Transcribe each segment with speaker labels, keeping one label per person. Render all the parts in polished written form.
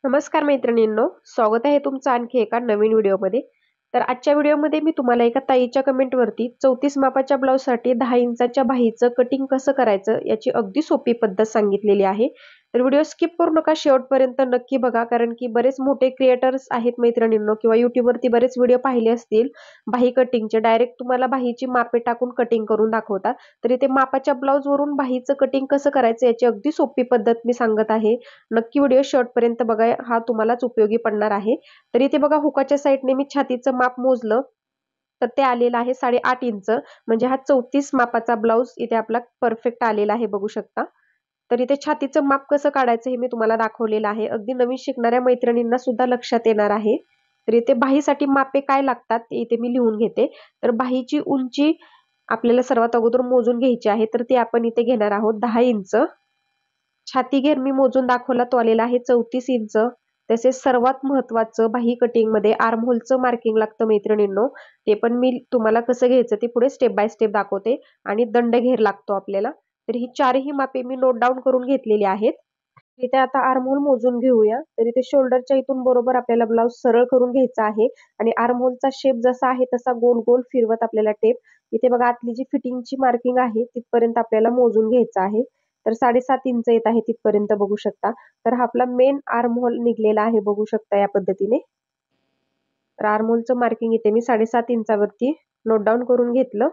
Speaker 1: नमस्कार मैत्रिणींनो, स्वागत आहे तुमचं आणखी एका नवीन व्हिडिओमध्ये. तर आजच्या व्हिडिओमध्ये मी तुम्हाला एका ताईच्या कमेंटवरती 34 मापाच्या ब्लाउजसाठी 10 इंचाच्या बाहीचं कटिंग कसं करायचं याची अगदी सोपी पद्धत सांगितलेली आहे. तर व्हिडिओ स्किप करू नका, शेवटपर्यंत नक्की बघा, कारण की बरेच मोठे क्रिएटर्स आहेत मैत्रिणींनो, किंवा YouTubeवरती बरेच व्हिडिओ पाहिले असतील बाही कटिंगचे. डायरेक्ट तुम्हाला बाहीची मापे टाकून कटिंग करून दाखवतात. तर इथे मापाच्या ब्लाउजवरून बाहीचं कटिंग कसं करायचं याची अगदी सोपी पद्धत मी सांगत आहे. नक्की व्हिडिओ शेवटपर्यंत बघा, हा तुम्हालाच उपयोगी पडणार आहे. तर इथे बघा, हुकाच्या साईडने मी छातीचं माप मोजलं, तर ते आलेलं आहे 8.5 इंच. म्हणजे हा 34 मापाचा ब्लाउज इथे आपला परफेक्ट आलेला आहे, बघू शकता. तर इथे छातीचं माप कसं काढायचं हे मी तुम्हाला दाखवलेलं आहे. अगदी नवीन शिकणाऱ्या मैत्रिणींना सुद्धा लक्षात येणार आहे. तर इथे बाहीसाठी मापे काय लागतात ते इथे मी लिहून घेते. तर बाहीची उंची आपल्याला सर्वात अगोदर मोजून घ्यायची आहे, तर ती आपण इथे घेणार आहोत 10 इंच. छाती घेर मी मोजून दाखवला, तो आलेला आहे 34 इंच. तसेच सर्वात महत्त्वाचं बाही कटिंग मध्ये आर्महोलचं मार्किंग लागतं मैत्रिणींनो. ते पण मी तुम्हाला कसं घ्यायचं ते पुढे स्टेप बाय स्टेप दाखवते. आणि दंड घेर लागतो आपल्याला. तर ही चारही मापे मी नोट डाऊन करून घेतलेली आहेत. इथे आता आर्महोल मोजून घेऊया. तर इथे शोल्डरच्या इथून बरोबर आपल्याला ब्लाउज सरळ करून घ्यायचा आहे. आणि आर्महोलचा शेप जसा आहे तसा गोल गोल फिरवत आपल्याला टेप इथे बघा, आतली जी फिटिंगची मार्किंग आहे तिथपर्यंत आपल्याला मोजून घ्यायचं आहे. तर 7.5 इंच येत आहे तिथपर्यंत, बघू शकता. तर हा आपला मेन आर्महोल निघलेला आहे, बघू शकता या पद्धतीने. तर आर्महोलचं मार्किंग इथे मी 7.5 इंचावरती नोट डाऊन करून घेतलं.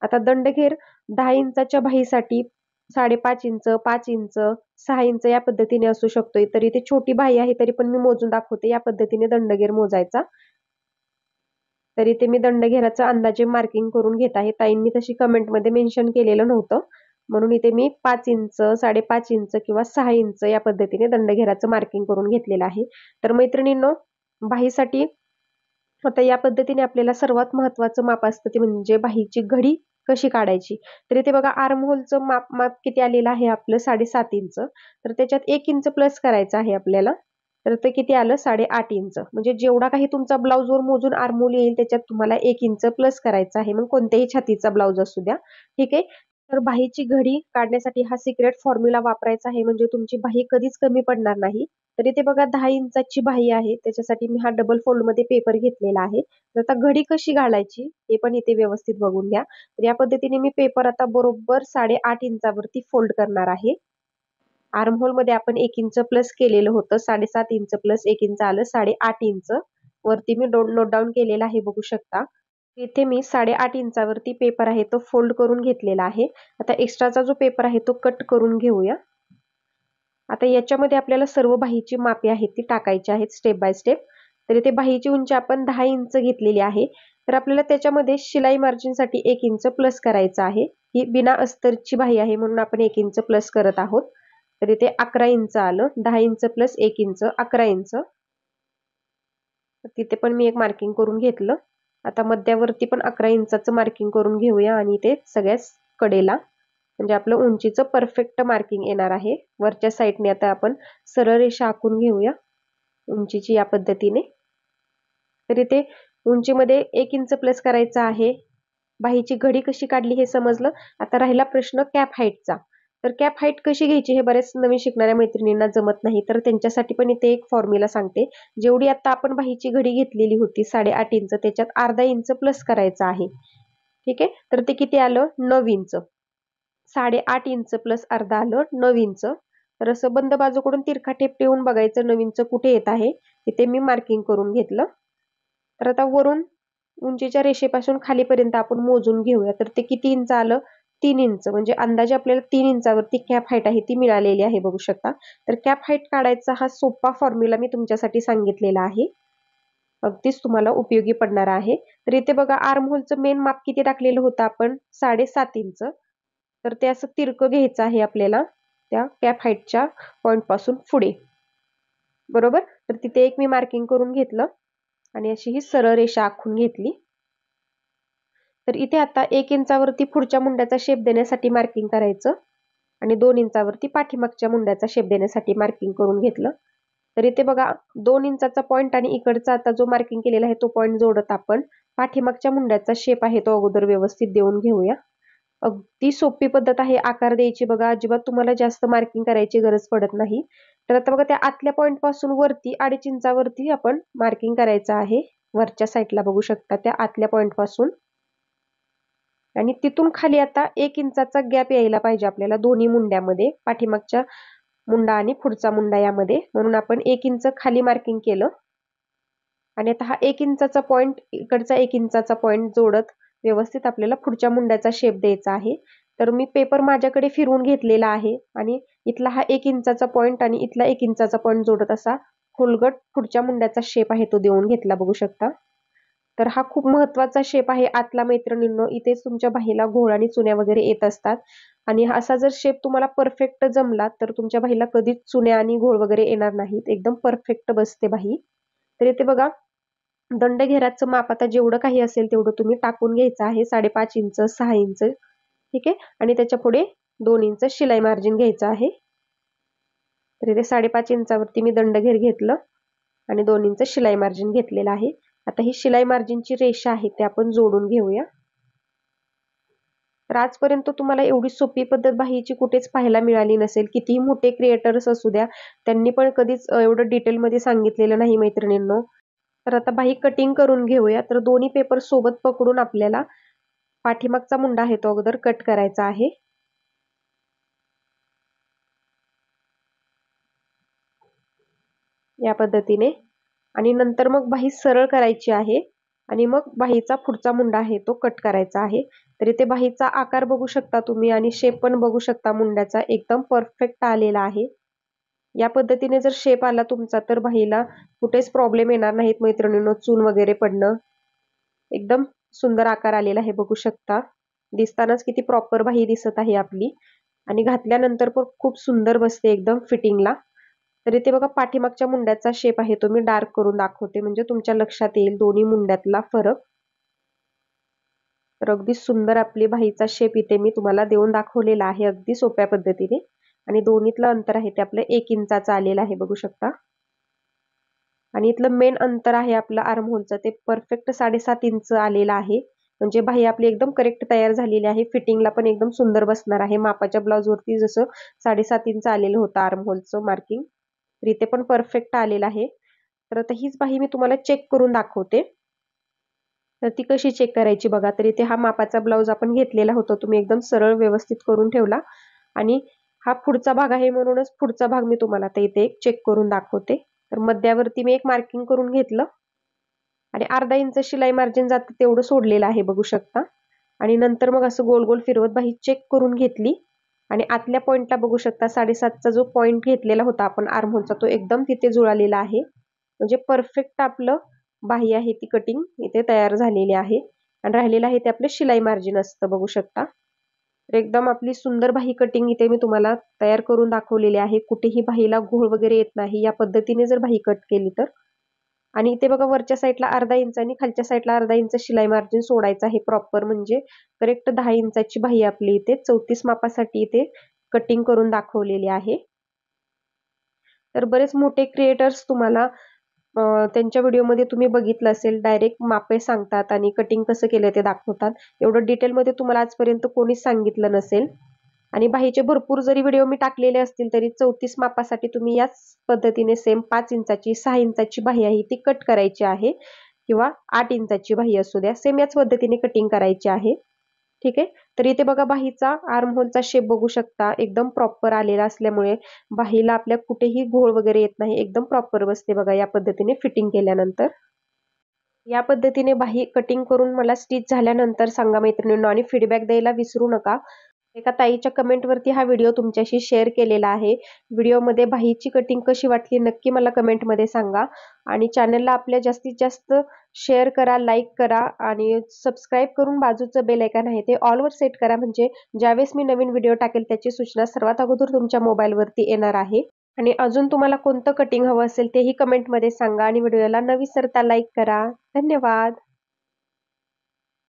Speaker 1: आता दंडघेर 10 इंचाच्या बाहीसाठी 5.5 इंच, 5 इंच, 6 इंच या पद्धतीने असू शकतो. तर इथे छोटी बाही आहे तरी पण मी मोजून दाखवते, या पद्धतीने दंडघेर मोजायचा. तर इथे मी दंडघेराचा अंदाजे मार्किंग करून घेत आहे. ताईंनी तशी कमेंटमध्ये मेन्शन केलेलं नव्हतं, म्हणून इथे मी 5 इंच, 5.5 इंच किंवा 6 इंच या पद्धतीने दंडघेराचं मार्किंग करून घेतलेलं आहे. तर मैत्रिणींनो, बाहीसाठी आता या पद्धतीने आपल्याला सर्वात महत्त्वाचं माप असतं ते म्हणजे बाहीची घडी कशी काढायची. तर इथे बघा, आर्महोलचं माप माप किती आलेलं आहे आपलं 7.5 इंच. तर त्याच्यात 1 इंच प्लस करायचं आहे आपल्याला. तर ते किती आलं 8.5 इंच. म्हणजे जेवढा काही तुमचा ब्लाउजवर मोजून आर्महोल येईल त्याच्यात तुम्हाला 1 इंच प्लस करायचं आहे. मग कोणत्याही छातीचा ब्लाउज असू द्या, ठीक आहे. तर बाहीची घडी काढण्यासाठी हा सिक्रेट फॉर्म्युला वापरायचा आहे, म्हणजे तुमची बाही कधीच कमी पडणार नाही. तर इथे बघा, 10 इंचाची बाही आहे, त्याच्यासाठी मी हा डबल फोल्ड मध्ये पेपर घेतलेला आहे. तर आता घडी कशी घालायची हे पण इथे व्यवस्थित बघून घ्या. तर या पद्धतीने मी पेपर आता बरोबर 8.5 इंचावरती फोल्ड करणार आहे. आर्महोल मध्ये आपण 1 इंच प्लस केलेलं होतं, 7.5 इंच प्लस 1 इंच आलं 8.5 इंच. वरती मी नोट डाऊन केलेला आहे, बघू शकता. इथे मी 8.5 इंचावरती पेपर आहे तो फोल्ड करून घेतलेला आहे. आता एक्स्ट्राचा जो पेपर आहे तो कट करून घेऊया. आता याच्यामध्ये आपल्याला सर्व बाहीची मापे आहेत ती टाकायची आहेत स्टेप बाय स्टेप. तर इथे बाहीची उंची आपण 10 इंच घेतलेली आहे. तर आपल्याला त्याच्यामध्ये शिलाई मार्जिनसाठी 1 इंच प्लस करायचं आहे. ही बिना अस्तरची बाही आहे म्हणून आपण 1 इंच प्लस करत आहोत. तर इथे 11 इंच आलं. 10 इंच प्लस 1 इंच 11 इंच. तिथे पण मी एक मार्किंग करून घेतलं. आता मध्यावरती पण 11 इंचाचं मार्किंग करून घेऊया आणि ते सगळ्या कडेला, म्हणजे आपलं उंचीचं परफेक्ट मार्किंग येणार आहे. वरच्या साईडने आता आपण सरळ रेषा आखून घेऊया उंचीची या पद्धतीने. तर इथे उंचीमध्ये 1 इंच प्लस करायचा आहे. बाहीची घडी कशी काढली हे समजलं. आता राहिला प्रश्न कॅप हाईटचा. तर कॅप हाईट कशी घ्यायची हे बरेच नवीन शिकणाऱ्या मैत्रिणींना जमत नाही, तर त्यांच्यासाठी पण इथे एक फॉर्म्युला सांगते. जेवढी आता आपण बाहीची घडी घेतलेली होती 8.5 इंच, त्याच्यात अर्धा इंच प्लस करायचा आहे, ठीक आहे. तर ते किती आलं 9 इंच. 8.5 इंच प्लस अर्धा आलं 9 इंच. तर असं बंद बाजूकडून तिरखा टेप ठेवून बघायचं 9 इंच कुठे येत आहे. तिथे मी मार्किंग करून घेतलं. तर आता वरून उंचीच्या रेषेपासून खालीपर्यंत आपण मोजून घेऊया. तर ते किती इंच आलं 3 इंच. म्हणजे अंदाजे आपल्याला 3 इंचावरती कॅप हाईट आहे ती मिळालेली आहे, बघू शकता. तर कॅप हाईट काढायचा हा सोपा फॉर्म्युला मी तुमच्यासाठी सांगितलेला आहे. अगदीच तुम्हाला उपयोगी पडणार आहे. तर इथे बघा, आर्महोलचं मेन माप किती टाकलेलं होतं आपण 7.5 इंच. तर ते असं तिरकं घ्यायचं आहे आपल्याला त्या कॅप हाईटच्या पॉइंट पासून पुढे, बरोबर. तर तिथे एक मी मार्किंग करून घेतलं आणि अशी ही सरळ रेषा आखून घेतली. तर इथे आता 1 इंचावरती पुढच्या मुंड्याचा शेप देण्यासाठी मार्किंग करायचं आणि 2 इंचावरती पाठीमागच्या मुंड्याचा शेप देण्यासाठी मार्किंग करून घेतलं. तर इथे बघा, 2 इंचाचा पॉइंट आणि इकडचा आता जो मार्किंग केलेला आहे तो पॉइंट जोडत आपण पाठीमागच्या मुंड्याचा शेप आहे तो अगोदर व्यवस्थित देऊन घेऊया. अगदी सोपी पद्धत आहे आकार द्यायची बघा. अजिबात तुम्हाला जास्त मार्किंग करायची गरज पडत नाही. तर आता बघा त्या आतल्या पॉइंट पासून वरती 2.5 इंचावरती आपण मार्किंग करायचं आहे. वरच्या साईडला बघू शकता त्या आतल्या पॉइंट पासून, आणि तिथून खाली आता 1 इंचाचा गॅप यायला पाहिजे आपल्याला दोन्ही मुंड्यामध्ये, पाठीमागच्या मुंडा आणि पुढचा मुंडा यामध्ये. म्हणून आपण 1 इंच खाली मार्किंग केलं आणि आता हा 1 इंचाचा पॉइंट इकडचा 1 इंचाचा पॉइंट जोडत व्यवस्थित आपल्याला पुढच्या मुंड्याचा शेप द्यायचा आहे. तर मी पेपर माझ्याकडे फिरवून घेतलेला आहे आणि इथला हा 1 इंचाचा पॉइंट आणि इथला 1 इंचाचा पॉइंट जोडत असा फुलगट पुढच्या मुंड्याचा शेप आहे तो देऊन घेतला बघू शकता. तर हा खूप महत्त्वाचा शेप आहे आतला मैत्रिणींनो. इथेच तुमच्या बाहीला घोळ आणि चुन्या वगैरे येत असतात आणि असा जर शेप तुम्हाला परफेक्ट जमला तर तुमच्या बाहीला कधीच चुन्या आणि घोळ वगैरे येणार नाहीत. एकदम परफेक्ट बसते बाही. तर इथे बघा दंड घेराचं माप आता जेवढं काही असेल तेवढं तुम्ही टाकून घ्यायचं आहे. 5.5 इंच, 6 इंच, ठीक आहे. आणि त्याच्या पुढे 2 इंच शिलाई मार्जिन घ्यायचं आहे. तर इथे 5.5 इंचावरती मी दंड घेर घेतलं आणि 2 इंच शिलाई मार्जिन घेतलेलं आहे. आता ही शिलाई मार्जिनची रेषा आहे ते आपण जोडून घेऊया. तर आजपर्यंत तुम्हाला एवढी सोपी पद्धत बाहीची कुठेच पाहायला मिळाली नसेल. कितीही मोठे क्रिएटर्स असू द्या, त्यांनी पण कधीच एवढं डिटेलमध्ये सांगितलेलं नाही मैत्रिणींनो. तर आता बाही कटिंग करून घेऊया. तर दोन्ही पेपर सोबत पकडून आपल्याला पाठीमागचा मुंडा आहे तो अगोदर कट करायचा आहे. या पद्धतीने, आणि नंतर मग बाही सरळ करायची आहे आणि मग बाहीचा पुढचा मुंडा आहे तो कट करायचा आहे. तर इथे बाहीचा आकार बघू शकता तुम्ही आणि शेप पण बघू शकता मुंड्याचा एकदम परफेक्ट आलेला आहे. या पद्धतीने जर शेप आला तुमचा तर बाहीला कुठेच प्रॉब्लेम येणार नाहीत मैत्रिणींनो, चून वगैरे पडणं. एकदम सुंदर आकार आलेला आहे बघू शकता. दिसतानाच किती प्रॉपर बाही दिसत आहे आपली आणि घातल्यानंतर पण खूप सुंदर बसते एकदम फिटिंगला. तर इथे बघा पाठीमागच्या मुंड्याचा शेप आहे तो मी डार्क करून दाखवते म्हणजे तुमच्या लक्षात येईल दोन्ही मुंड्यातला फरक. तर अगदी सुंदर आपली बाहीचा शेप इथे मी तुम्हाला देऊन दाखवलेला आहे अगदी सोप्या पद्धतीने. आणि दोन्हीतलं अंतर आहे ते आपलं 1 इंचाचं आलेलं आहे बघू शकता. आणि इथलं मेन अंतर आहे आपलं आर्महोलचं ते परफेक्ट 7.5 इंच आलेलं आहे. म्हणजे बाही आपली एकदम करेक्ट तयार झालेली आहे. फिटिंगला पण एकदम सुंदर बसणार आहे. मापाच्या ब्लाउजवरती जसं 7.5 इंच आलेलं होतं आर्महोलचं मार्किंग, तर इथे पण परफेक्ट आलेलं आहे. तर आता हीच बाही मी तुम्हाला चेक करून दाखवते. तर ती कशी चेक करायची बघा. तर इथे हा मापाचा ब्लाउज आपण घेतलेला होता, तुम्ही एकदम सरळ व्यवस्थित करून ठेवला आणि हा पुढचा भाग आहे म्हणूनच पुढचा भाग मी तुम्हाला आता इथे एक चेक करून दाखवते. तर मध्यावरती मी एक मार्किंग करून घेतलं आणि अर्धा इंच शिलाई मार्जिन जातं तेवढं सोडलेलं आहे बघू शकता. आणि नंतर मग असं गोल गोल फिरवत बाही चेक करून घेतली आणि आतल्या पॉइंटला बघू शकता 7.5चा जो पॉइंट घेतलेला होता आपण आर्महोलचा तो एकदम तिथे जुळालेला आहे. म्हणजे परफेक्ट आपलं बाही आहे ती कटिंग इथे तयार झालेली आहे. आणि राहिलेलं आहे ते आपलं शिलाई मार्जिन असतं बघू शकता. तर एकदम आपली सुंदर बाही कटिंग इथे मी तुम्हाला तयार करून दाखवलेली आहे. कुठेही बाहीला घोळ वगैरे येत नाही या पद्धतीने जर बाही कट केली तर. आणि इथे बघा वरच्या साईडला अर्धा इंच आणि खालच्या साईडला अर्धा इंच शिलाई मार्जिन सोडायचं आहे प्रॉपर, म्हणजे करेक्ट 10 इंचाची बाही आपली इथे 34 मापासाठी इथे कटिंग करून दाखवलेली आहे. तर बरेच मोठे क्रिएटर्स तुम्हाला त्यांच्या व्हिडिओमध्ये तुम्ही बघितलं असेल डायरेक्ट मापे सांगतात आणि कटिंग कसं केलं ते दाखवतात. एवढं डिटेलमध्ये तुम्हाला आजपर्यंत कोणीच सांगितलं नसेल. आणि बाहीचे भरपूर जरी व्हिडिओ मी टाकलेले असतील तरी 34 मापासाठी तुम्ही याच पद्धतीने सेम 5 इंचाची 6 इंचाची बाही आहे ती कट करायची आहे किंवा 8 इंचाची बाही असू द्या, सेम याच पद्धतीने कटिंग करायची आहे. ठीक आहे. तर इथे बघा बाहीचा आर्महोलचा शेप बघू शकता एकदम प्रॉपर आलेला असल्यामुळे बाहीला आपल्या कुठेही घोळ वगैरे येत नाही. एकदम प्रॉपर बसते बघा या पद्धतीने फिटिंग केल्यानंतर. या पद्धतीने बाही कटिंग करून मला स्टिच झाल्यानंतर सांगा मैत्रिणींनो आणि फीडबॅक द्यायला विसरू नका. एका ताईच्या कमेंटवरती हा व्हिडिओ तुमच्याशी शेअर केलेला आहे. व्हिडिओमध्ये बाहीची कटिंग कशी वाटली नक्की मला कमेंटमध्ये सांगा आणि चॅनलला आपल्या जास्तीत जास्त शेअर करा, लाईक करा आणि सबस्क्राईब करून बाजूचं बेल आयकॉन आहे ते ऑलवर सेट करा, म्हणजे ज्यावेळेस मी नवीन व्हिडिओ टाकेल त्याची सूचना सर्वात अगोदर तुमच्या मोबाईलवरती येणार आहे. आणि अजून तुम्हाला कोणतं कटिंग हवं असेल तेही कमेंटमध्ये सांगा आणि व्हिडिओला न विसरता लाईक करा. धन्यवाद.